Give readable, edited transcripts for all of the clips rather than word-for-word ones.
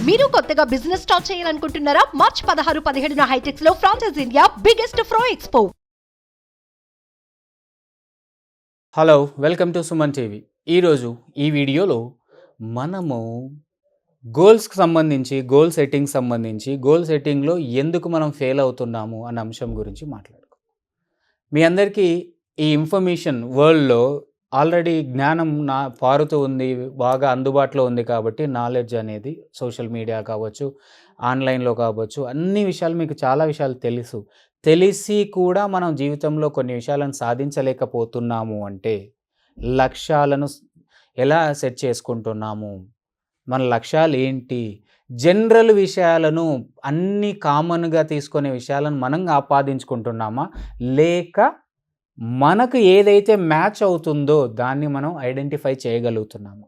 మీరు కొత్తగా business start చేయాలనుకుంటున్నారా? మార్చ్ 16-17 హైటెక్స్ లో franchise India biggest ఫ్రో expo. Hello, welcome to Suman TV. ఈరోజు ఈ వీడియోలో మనము గోల్స్కి సంబంధించి గోల్ సెట్టింగ్లో ఎందుకు మనం ఫెయిల్ అవుతున్నాము అన్న అంశం గురించి మాట్లాడుకుందాం. మీ అందరికీ ఈ ఇన్ఫర్మేషన్ వరల్డ్లో ఆల్రెడీ జ్ఞానం పారుతూ ఉంది, బాగా అందుబాటులో ఉంది. కాబట్టి నాలెడ్జ్ అనేది సోషల్ మీడియా కావచ్చు, ఆన్లైన్లో కావచ్చు, అన్ని విషయాలు మీకు చాలా విషయాలు తెలిసి కూడా మనం జీవితంలో కొన్ని విషయాలను సాధించలేకపోతున్నాము అంటే లక్ష్యాలను ఎలా సెట్ చేసుకుంటున్నాము, మన లక్ష్యాలు ఏంటి, జనరల్ విషయాలను అన్ని కామన్గా తీసుకునే విషయాలను మనం ఆపాదించుకుంటున్నామా, లేక మనకు ఏదైతే మ్యాచ్ అవుతుందో దాన్ని మనం ఐడెంటిఫై చేయగలుగుతున్నాము.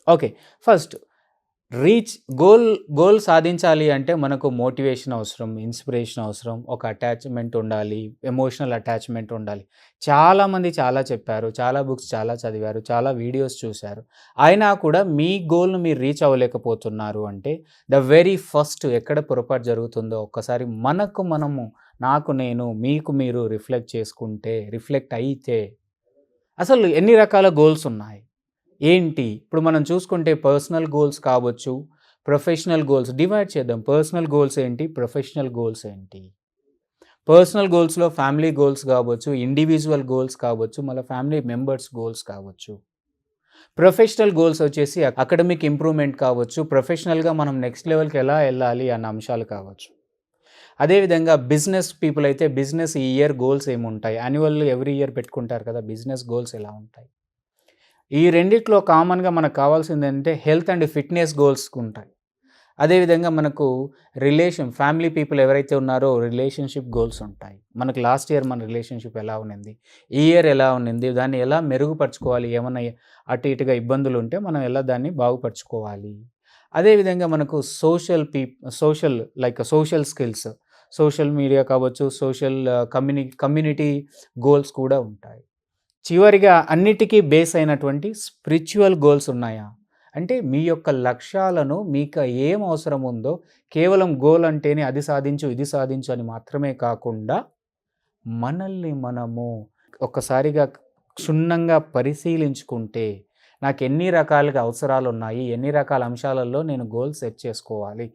ఓకే, ఫస్ట్ గోల్ సాధించాలి అంటే మనకు మోటివేషన్ అవసరం, ఇన్స్పిరేషన్ అవసరం, ఒక అటాచ్మెంట్ ఉండాలి, ఎమోషనల్ అటాచ్మెంట్ ఉండాలి. చాలామంది చాలా చెప్పారు, చాలా బుక్స్ చాలా చదివారు, చాలా వీడియోస్ చూశారు, అయినా కూడా మీ గోల్ను మీరు రీచ్ అవ్వలేకపోతున్నారు అంటే ద వెరీ ఫస్ట్ ఎక్కడ పొరపాటు జరుగుతుందో ఒక్కసారి నాకు నేను, మీకు మీరు రిఫ్లెక్ట్ అయితే అసలు ఎన్ని రకాల గోల్స్ ఉన్నాయి ఏంటి. ఇప్పుడు మనం చూసుకుంటే పర్సనల్ గోల్స్ కావచ్చు, ప్రొఫెషనల్ గోల్స్ డివైడ్ చేద్దాం. పర్సనల్ గోల్స్ ఏంటి, ప్రొఫెషనల్ గోల్స్ ఏంటి. పర్సనల్ గోల్స్లో ఫ్యామిలీ గోల్స్ కావచ్చు, ఇండివిజువల్ గోల్స్ కావచ్చు, మళ్ళీ ఫ్యామిలీ మెంబర్స్ గోల్స్ కావచ్చు. ప్రొఫెషనల్ గోల్స్ వచ్చేసి అకాడమిక్ ఇంప్రూవ్మెంట్ కావచ్చు, ప్రొఫెషనల్గా మనం నెక్స్ట్ లెవెల్కి ఎలా వెళ్ళాలి అన్న అంశాలు కావచ్చు. అదేవిధంగా బిజినెస్ పీపుల్ అయితే బిజినెస్ ఈ ఇయర్ గోల్స్ ఏముంటాయి, యాన్యువల్ ఎవ్రీ ఇయర్ పెట్టుకుంటారు కదా, బిజినెస్ గోల్స్ ఎలా ఉంటాయి. ఈ రెండిట్లో కామన్గా మనకు కావాల్సింది ఏంటంటే హెల్త్ అండ్ ఫిట్నెస్ గోల్స్ ఉంటాయి. అదేవిధంగా మనకు ఫ్యామిలీ పీపుల్ ఎవరైతే ఉన్నారో రిలేషన్షిప్ గోల్స్ ఉంటాయి. మనకు లాస్ట్ ఇయర్ మన రిలేషన్షిప్ ఎలా ఉన్నింది, ఈ ఇయర్ ఎలా ఉన్నింది, దాన్ని ఎలా మెరుగుపరచుకోవాలి, ఏమైనా అటు ఇటుగా ఇబ్బందులు ఉంటే మనం ఎలా దాన్ని బాగుపరచుకోవాలి. అదేవిధంగా మనకు సోషల్ స్కిల్స్, సోషల్ మీడియా కావచ్చు, సోషల్ కమ్యూనిటీ గోల్స్ కూడా ఉంటాయి. చివరిగా అన్నిటికీ బేస్ అయినటువంటి స్పిరిచువల్ గోల్స్ ఉన్నాయా అంటే మీ యొక్క లక్ష్యాలను మీకు ఏం అవసరం ఉందో, కేవలం గోల్ అంటేనే అది సాధించు ఇది సాధించు అని మాత్రమే కాకుండా మనల్ని మనము ఒక్కసారిగా క్షుణ్ణంగా పరిశీలించుకుంటే నాకు ఎన్ని రకాలుగా అవసరాలు ఉన్నాయి, ఎన్ని రకాల అంశాలలో నేను గోల్ సెట్ చేసుకోవాలి,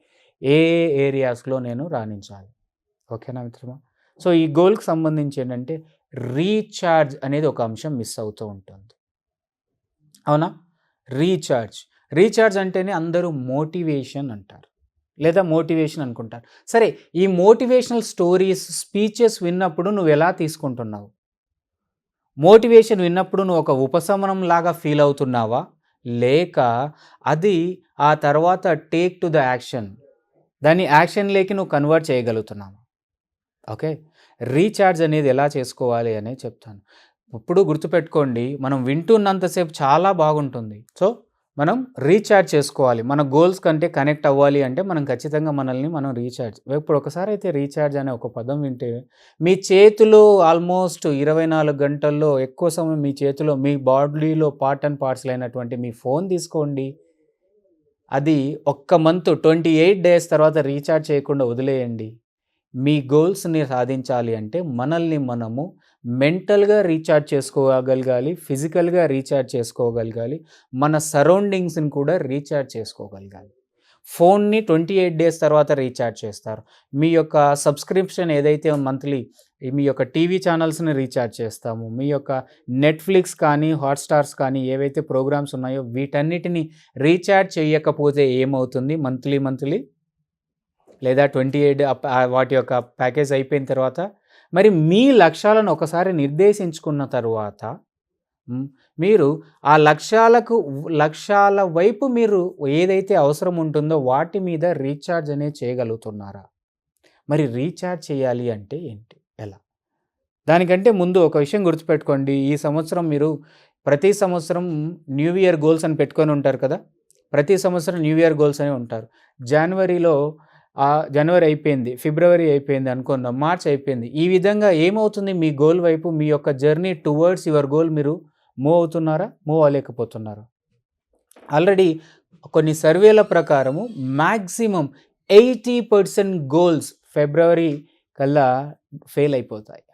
ఏ ఏరియాస్లో నేను రాణించాలి. ఓకేనా మిత్రమా? సో ఈ గోల్కి సంబంధించి ఏంటంటే రీఛార్జ్ అనేది ఒక అంశం మిస్ అవుతూ ఉంటుంది. అవునా? రీఛార్జ్ అంటేనే అందరూ మోటివేషన్ అంటారు, లేదా మోటివేషన్ అనుకుంటారు. సరే, ఈ మోటివేషనల్ స్టోరీస్, స్పీచెస్ విన్నప్పుడు నువ్వు ఎలా తీసుకుంటున్నావు? మోటివేషన్ విన్నప్పుడు నువ్వు ఒక ఉపశమనం లాగా ఫీల్ అవుతున్నావా, లేక అది ఆ తర్వాత టేక్ టు ద యాక్షన్, దాన్ని యాక్షన్లోకి నువ్వు కన్వర్ట్ చేయగలుగుతున్నావా? ఓకే, రీఛార్జ్ అనేది ఎలా చేసుకోవాలి అనేది చెప్తాను. ఇప్పుడు గుర్తుపెట్టుకోండి, మనం వింటున్నంతసేపు చాలా బాగుంటుంది. సో మనం రీఛార్జ్ చేసుకోవాలి. మన గోల్స్ కంటే కనెక్ట్ అవ్వాలి అంటే మనం ఖచ్చితంగా మనం రీఛార్జ్. ఇప్పుడు ఒకసారి అయితే రీఛార్జ్ అనే ఒక పదం వింటే మీ చేతిలో ఆల్మోస్ట్ 24 గంటల్లో ఎక్కువ సమయం మీ చేతిలో, మీ బాడీలో పార్ట్ అండ్ పార్ట్స్లు అయినటువంటి మీ ఫోన్ తీసుకోండి, అది ఒక్క మంత్ 28 డేస్ తర్వాత రీఛార్జ్ చేయకుండా వదిలేయండి. మీ గోల్స్ని సాధించాలి అంటే మనల్ని మనము మెంటల్గా రీఛార్జ్ చేసుకోగలగాలి, ఫిజికల్గా రీఛార్జ్ చేసుకోగలగాలి, మన సరౌండింగ్స్ని కూడా రీఛార్జ్ చేసుకోగలగాలి. ఫోన్ని 28 డేస్ తర్వాత రీఛార్జ్ చేస్తారు. మీ యొక్క సబ్స్క్రిప్షన్ ఏదైతే మంత్లీ మీ యొక్క టీవీ ఛానల్స్ని రీఛార్జ్ చేస్తాము, మీ యొక్క నెట్ఫ్లిక్స్ కానీ హాట్స్టార్స్ కానీ ఏవైతే ప్రోగ్రామ్స్ ఉన్నాయో వీటన్నిటిని రీఛార్జ్ చేయకపోతే ఏమవుతుంది, మంత్లీ లేదా 28 వాటి యొక్క ప్యాకేజ్ అయిపోయిన తర్వాత మరి మీ లక్ష్యాలను ఒకసారి నిర్దేశించుకున్న తర్వాత మీరు ఆ లక్ష్యాల వైపు మీరు ఏదైతే అవసరం ఉంటుందో వాటి మీద రీఛార్జ్ అనేది చేయగలుగుతున్నారా? మరి రీఛార్జ్ చేయాలి అంటే ఏంటి, ఎలా? దానికంటే ముందు ఒక విషయం గుర్తుపెట్టుకోండి. ఈ సంవత్సరం మీరు ప్రతి సంవత్సరం న్యూ ఇయర్ గోల్స్ అని పెట్టుకొని ఉంటారు కదా, ప్రతి సంవత్సరం న్యూ ఇయర్ గోల్స్ అని ఉంటారు. జనవరి అయిపోయింది, ఫిబ్రవరి అయిపోయింది అనుకుందాం, మార్చ్ అయిపోయింది. ఈ విధంగా ఏమవుతుంది, మీ గోల్ వైపు, మీ యొక్క జర్నీ టువర్డ్స్ యువర్ గోల్ మీరు మూవ్ అవుతున్నారా, మూవ్ అవ్వలేకపోతున్నారా? ఆల్రెడీ కొన్ని సర్వేల ప్రకారము మ్యాక్సిమం 80% గోల్స్ ఫిబ్రవరి కల్లా ఫెయిల్ అయిపోతాయి.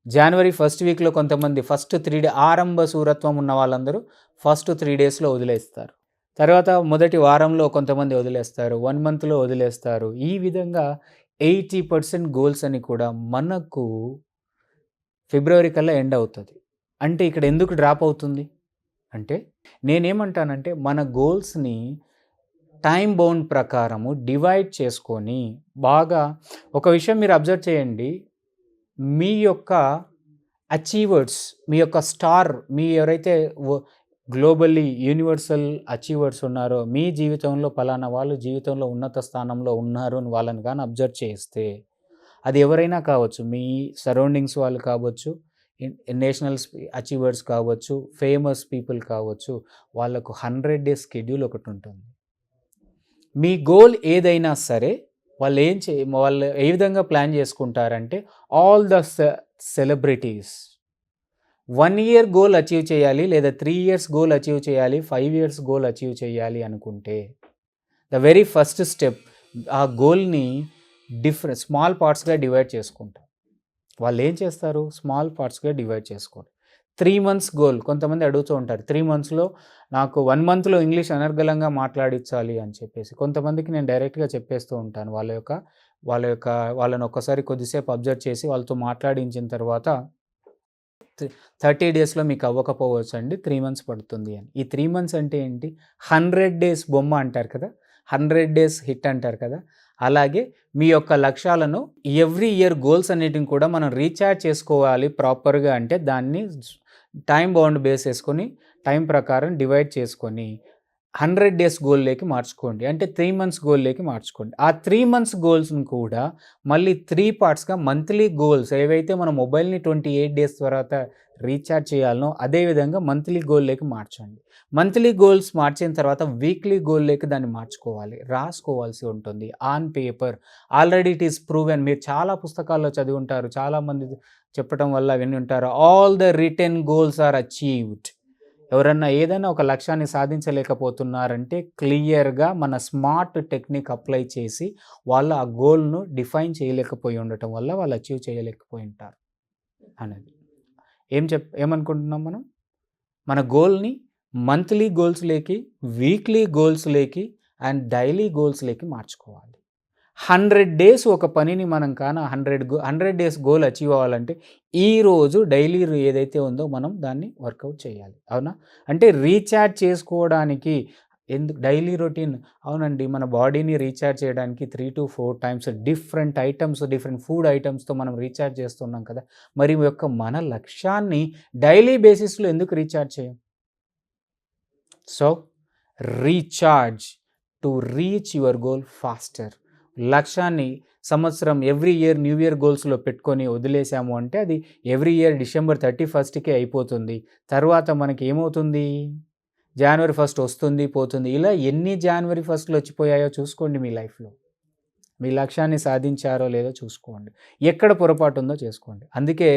జనవరి ఫస్ట్ వీక్లో కొంతమంది ఫస్ట్ 3 డే ఆరంభ శూరత్వం ఉన్న వాళ్ళందరూ ఫస్ట్ 3 డేస్లో వదిలేస్తారు. తర్వాత మొదటి వారంలో కొంతమంది వదిలేస్తారు, 1 మంత్లో వదిలేస్తారు. ఈ విధంగా 80% గోల్స్ అని కూడా మనకు ఫిబ్రవరి కల్లా ఎండ్ అవుతుంది. అంటే ఇక్కడ ఎందుకు డ్రాప్ అవుతుంది అంటే, నేనేమంటానంటే మన గోల్స్ని టైం బౌండ్ ప్రకారము డివైడ్ చేసుకొని బాగా ఒక విషయం మీరు అబ్జర్వ్ చేయండి. మీ యొక్క అచీవర్స్, మీ యొక్క స్టార్, మీ ఎవరైతే గ్లోబల్లీ యూనివర్సల్ అచీవర్స్ ఉన్నారో, మీ జీవితంలో పలానా వాళ్ళు జీవితంలో ఉన్నత స్థానంలో ఉన్నారు అని వాళ్ళని కానీ అబ్జర్వ్ చేస్తే, అది ఎవరైనా కావచ్చు, మీ సరౌండింగ్స్ వాళ్ళు కావచ్చు, నేషనల్ అచీవర్స్ కావచ్చు, ఫేమస్ పీపుల్ కావచ్చు, వాళ్ళకు 100 డేస్ షెడ్యూల్ ఒకటి ఉంటుంది. మీ గోల్ ఏదైనా సరే వాళ్ళు వాళ్ళు ఏ విధంగా ప్లాన్ చేసుకుంటారంటే, all the celebrities 1 year goal achieve చేయాలి, లేదా 3 ఇయర్స్ గోల్ అచీవ్ చేయాలి, 5 ఇయర్స్ గోల్ అచీవ్ చేయాలి అనుకుంటే, ద వెరీ ఫస్ట్ స్టెప్ ఆ గోల్ని స్మాల్ పార్ట్స్గా డివైడ్ చేసుకుంటారు. వాళ్ళు ఏం చేస్తారు, స్మాల్ పార్ట్స్గా డివైడ్ చేసుకోండి. 3 మంత్స్ గోల్, కొంతమంది అడుగుతూ ఉంటారు, 3 మంత్స్లో నాకు 1 మంత్లో ఇంగ్లీష్ అనర్గళంగా మాట్లాడించాలి అని చెప్పేసి. కొంతమందికి నేను డైరెక్ట్గా చెప్పేస్తూ ఉంటాను, వాళ్ళని ఒక్కసారి కొద్దిసేపు అబ్జర్వ్ చేసి వాళ్ళతో మాట్లాడించిన తర్వాత 30 డేస్లో మీకు అవ్వకపోవచ్చు అండి, 3 మంత్స్ పడుతుంది అని. ఈ 3 మంత్స్ అంటే ఏంటి, 100 డేస్ బొమ్మ అంటారు కదా, 100 డేస్ హిట్ అంటారు కదా. అలాగే మీ యొక్క లక్ష్యాలను ఎవ్రీ ఇయర్ గోల్స్ అన్నిటిని కూడా మనం రీఛార్జ్ చేసుకోవాలి ప్రాపర్గా. అంటే దాన్ని టైం బౌండ్ బేస్ చేసుకొని టైం ప్రకారం డివైడ్ చేసుకొని 100 డేస్ గోల్లోకి మార్చుకోండి. అంటే 3 మంత్స్ గోల్లోకి మార్చుకోండి. ఆ 3 మంత్స్ గోల్స్ని కూడా మళ్ళీ 3 పార్ట్స్గా మంత్లీ గోల్స్ ఏవైతే మన మొబైల్ని 28 డేస్ తర్వాత రీఛార్జ్ చేయాలనో అదేవిధంగా మంత్లీ గోల్లోకి మార్చండి. మంత్లీ గోల్స్ మార్చిన తర్వాత వీక్లీ గోల్లోకి దాన్ని మార్చుకోవాలి, రాసుకోవాల్సి ఉంటుంది on paper. Already it is proven, మీరు చాలా పుస్తకాల్లో చదివి ఉంటారు, చాలామంది చెప్పడం వల్ల విని ఉంటారు, all the written goals are achieved. ఎవరన్నా ఏదైనా ఒక లక్ష్యాన్ని సాధించలేకపోతున్నారంటే క్లియర్గా మన స్మార్ట్ టెక్నిక్ అప్లై చేసి వాళ్ళు ఆ గోల్ను డిఫైన్ చేయలేకపోయి ఉండటం వల్ల వాళ్ళు అచీవ్ చేయలేకపోయి ఉంటారు అనేది. ఏమనుకుంటున్నాం మనం, మన గోల్ని మంత్లీ గోల్స్లోకి, వీక్లీ గోల్స్లోకి అండ్ డైలీ గోల్స్లోకి మార్చుకోవాలి. 100 డేస్ ఒక పనిని మనం 100 డేస్ గోల్ అచీవ్ అవ్వాలంటే ఈరోజు డైలీ ఏదైతే ఉందో మనం దాన్ని వర్కౌట్ చేయాలి. అవునా? అంటే రీఛార్జ్ చేసుకోవడానికి ఎందుకు డైలీ రొటీన్, అవునండి, మన బాడీని రీఛార్జ్ చేయడానికి 3 to 4 times different items, different food ఐటమ్స్తో మనం రీఛార్జ్ చేస్తున్నాం కదా. మరి మన లక్ష్యాన్ని డైలీ బేసిస్లో ఎందుకు రీఛార్జ్ చేయం? So recharge to reach your goal faster. లక్ష్యాన్ని సంవత్సరం ఎవ్రీ ఇయర్ న్యూ ఇయర్ గోల్స్లో పెట్టుకొని వదిలేసాము అంటే అది ఎవ్రీ ఇయర్ డిసెంబర్ 31కే అయిపోతుంది. తర్వాత మనకి ఏమవుతుంది, జనవరి 1 వస్తుంది పోతుంది. ఇలా ఎన్ని జనవరి 1 వచ్చిపోయాయో చూసుకోండి మీ లైఫ్లో. మీ లక్ష్యాన్ని సాధించారో లేదో చూసుకోండి, ఎక్కడ పొరపాటు ఉందో చేసుకోండి. అందుకే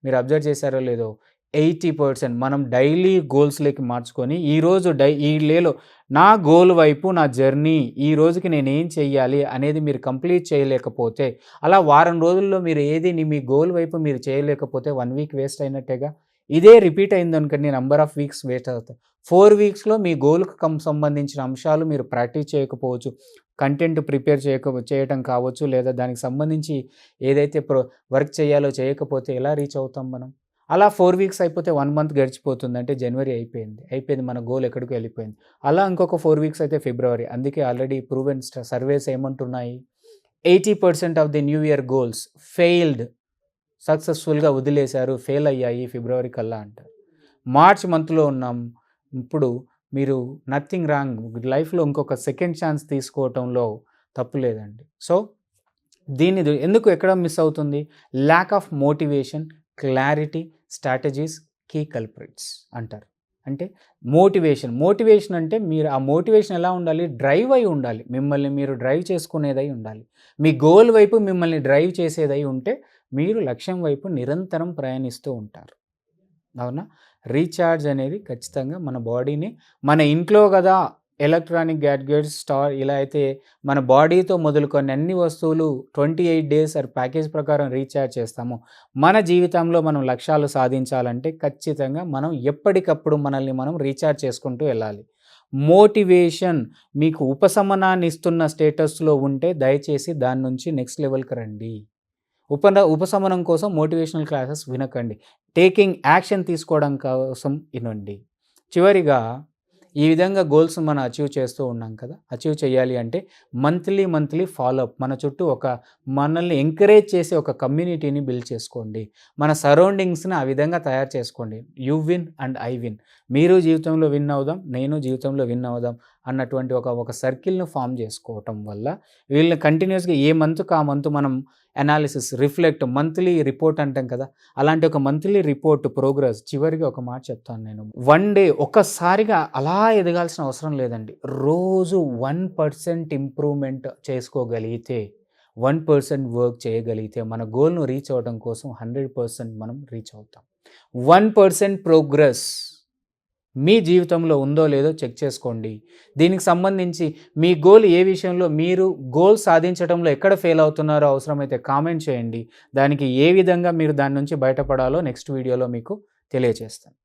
మీరు అబ్జర్వ్ చేశారో లేదో, 80% మనం డైలీ గోల్స్లోకి మార్చుకొని ఈరోజు ఈ లేలో నా గోల్ వైపు నా జర్నీ, ఈ రోజుకి నేనేం చెయ్యాలి అనేది మీరు కంప్లీట్ చేయలేకపోతే, అలా వారం రోజుల్లో మీరు మీ గోల్ వైపు మీరు చేయలేకపోతే 1 వీక్ వేస్ట్ అయినట్టేగా. ఇదే రిపీట్ అయింది అనుకోండి, నెంబర్ ఆఫ్ వీక్స్ వేస్ట్ అవుతాయి. 4 వీక్స్లో మీ గోల్కి సంబంధించిన అంశాలు మీరు ప్రాక్టీస్ చేయకపోవచ్చు, కంటెంట్ ప్రిపేర్ చేయటం కావచ్చు, లేదా దానికి సంబంధించి ఏదైతే వర్క్ చేయాలో చేయకపోతే ఎలా రీచ్ అవుతాం మనం? అలా 4 వీక్స్ అయిపోతే 1 మంత్ గడిచిపోతుంది, అంటే జనవరి అయిపోయింది, మన గోల్ ఎక్కడికి వెళ్ళిపోయింది. అలా ఇంకొక 4 వీక్స్ అయితే ఫిబ్రవరి. అందుకే ఆల్రెడీ ప్రూవెన్ సర్వేస్ ఏమంటున్నాయి, 80% of the new year goals failed, సక్సెస్ఫుల్గా వదిలేశారు, ఫెయిల్ అయ్యాయి ఫిబ్రవరి కల్లా అంటారు. మార్చ్ మంత్లో ఉన్నాం ఇప్పుడు. మీరు నథింగ్ రాంగ్, లైఫ్లో ఇంకొక సెకండ్ ఛాన్స్ తీసుకోవటంలో తప్పు లేదండి. సో దీన్ని ఎందుకు ఎక్కడ మిస్ అవుతుంది, lack of motivation, clarity, strategies key culprits అంటారు. అంటే మోటివేషన్ అంటే మీరు ఆ మోటివేషన్ ఎలా ఉండాలి, డ్రైవ్ అయి ఉండాలి, మిమ్మల్ని మీరు డ్రైవ్ చేసుకునేదై ఉండాలి. మీ గోల్ వైపు మిమ్మల్ని డ్రైవ్ చేసేదై ఉంటే మీరు లక్ష్యం వైపు నిరంతరం ప్రయాణిస్తూ ఉంటారు. అవునా? రీఛార్జ్ అనేది ఖచ్చితంగా మన బాడీని, మన ఇంట్లో కదా ఎలక్ట్రానిక్ గ్యాడ్గెట్స్, స్టార్ ఇలా అయితే మన బాడీతో మొదలుకొని అన్ని వస్తువులు 28 డేస్ ప్యాకేజ్ ప్రకారం రీఛార్జ్ చేస్తామో, మన జీవితంలో మనం లక్ష్యాలు సాధించాలంటే ఖచ్చితంగా మనం ఎప్పటికప్పుడు మనల్ని మనం రీఛార్జ్ చేసుకుంటూ వెళ్ళాలి. మోటివేషన్ మీకు ఉపశమనాన్ని ఇస్తున్న స్టేటస్లో ఉంటే దయచేసి దాని నుంచి నెక్స్ట్ లెవెల్కి రండి. ఉపశమనం కోసం మోటివేషనల్ క్లాసెస్ వినకండి. టేకింగ్ యాక్షన్ తీసుకోవడం కోసం వినండి. చివరిగా ఈ విధంగా గోల్స్ మనం అచీవ్ చేస్తూ ఉన్నాం కదా, అచీవ్ చేయాలి అంటే మంత్లీ ఫాలోఅప్, మన చుట్టూ మనల్ని ఎంకరేజ్ చేసే ఒక కమ్యూనిటీని బిల్డ్ చేసుకోండి. మన సరౌండింగ్స్ని ఆ విధంగా తయారు చేసుకోండి. You win and I win, మీరు జీవితంలో విన్ అవుదాం, నేను జీవితంలో విన్ అవుదాం అన్నటువంటి ఒక సర్కిల్ను ఫామ్ చేసుకోవటం వల్ల వీళ్ళని కంటిన్యూస్గా ఏ మంత్కు ఆ మంత్ మనం అనాలిసిస్, రిఫ్లెక్ట్, మంత్లీ రిపోర్ట్ అంటాం కదా, అలాంటి ఒక మంత్లీ రిపోర్ట్ ప్రోగ్రెస్. చివరిగా ఒక మాట చెప్తాను నేను, వన్ డే ఒక్కసారిగా అలా ఎదగాల్సిన అవసరం లేదండి. రోజు 1% ఇంప్రూవ్మెంట్ చేసుకోగలిగితే, 1% వర్క్ చేయగలిగితే మన గోల్ను రీచ్ అవ్వడం కోసం 100% మనం రీచ్ అవుతాం. 1% ప్రోగ్రెస్ మీ జీవితంలో ఉందో లేదో చెక్ చేసుకోండి. దీనికి సంబంధించి మీ గోల్ ఏ విషయంలో, మీరు గోల్ సాధించడంలో ఎక్కడ ఫెయిల్ అవుతున్నారో అవసరమైతే కామెంట్ చేయండి. దానికి ఏ విధంగా మీరు దాని నుంచి బయటపడాలో నెక్స్ట్ వీడియోలో మీకు తెలియజేస్తాను.